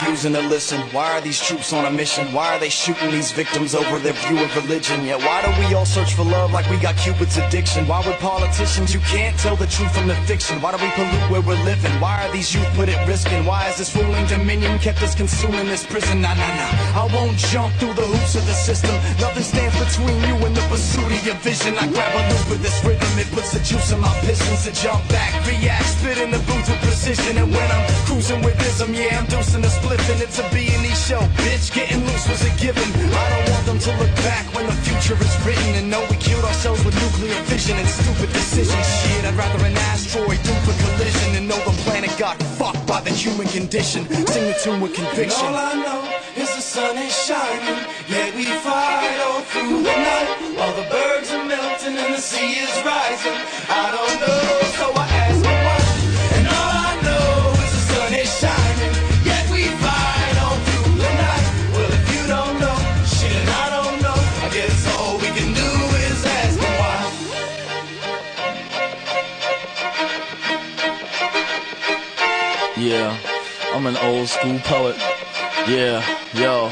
refusing to listen? Why are these troops on a mission? Why are they shooting these victims over their view of religion? Yeah, why do we all search for love like we got Cupid's addiction? Why with politicians you can't tell the truth from the fiction? Why do we pollute where we're living? Why are these youth put at risk? And why is this ruling dominion kept us consuming this prison? Nah, nah, nah, I won't jump through the hoops of the system. Nothing stands between you and the pursuit of your vision. I grab a loop with this rhythm, it puts the juice in my pistons to jump back, react, spit in the booth with precision. And when I'm cruising with ism, yeah, I'm dosing the spliff, and it's a B&E show, bitch. Getting loose was a given. I don't want them to look back when the future is written and know we killed ourselves with nuclear fission and stupid decisions. Shit, I'd rather an asteroid do a collision and know the planet got fucked by the human condition. Sing the tune with conviction. And all I know is the sun is shining, yet we fight all through the night, while the birds are melting and the sea is rising. I don't know, so I ask me why. And all I know is the sun is shining, yet we fight all through the night. Well, if you don't know, shit, I don't know. I guess all we can do is ask me why. Yeah, I'm an old school poet. Yeah, yo,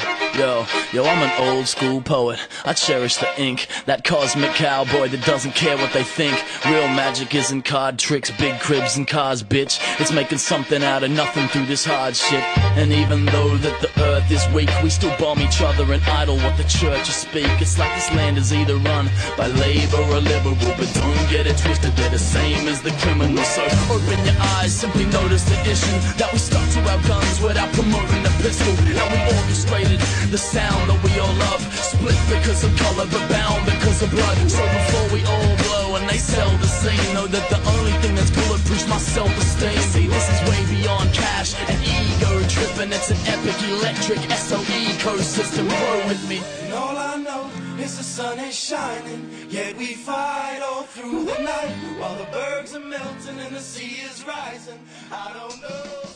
I'm an old school poet. I cherish the ink, that cosmic cowboy that doesn't care what they think. Real magic isn't card tricks, big cribs and cars, bitch. It's making something out of nothing through this hard shit. And even though that the earth is weak, we still bomb each other and idle what the churches speak. It's like this land is either run by labor or liberal, but don't get it twisted, they're the same as the criminals. So open your eyes, simply notice the issue, that we stuck to our guns without promoting the pistol. Now we orchestrated the sound that we all love, split because of color but bound because of blood. So before we all blow and they sell the scene, know that the only thing that's bulletproof's my self-esteem. See, this is way beyond cash and ego tripping. It's an epic electric SO ecosystem. Grow with me. And all I know is the sun is shining, yet we fight all through the night, while the bergs are melting and the sea is rising. I don't know.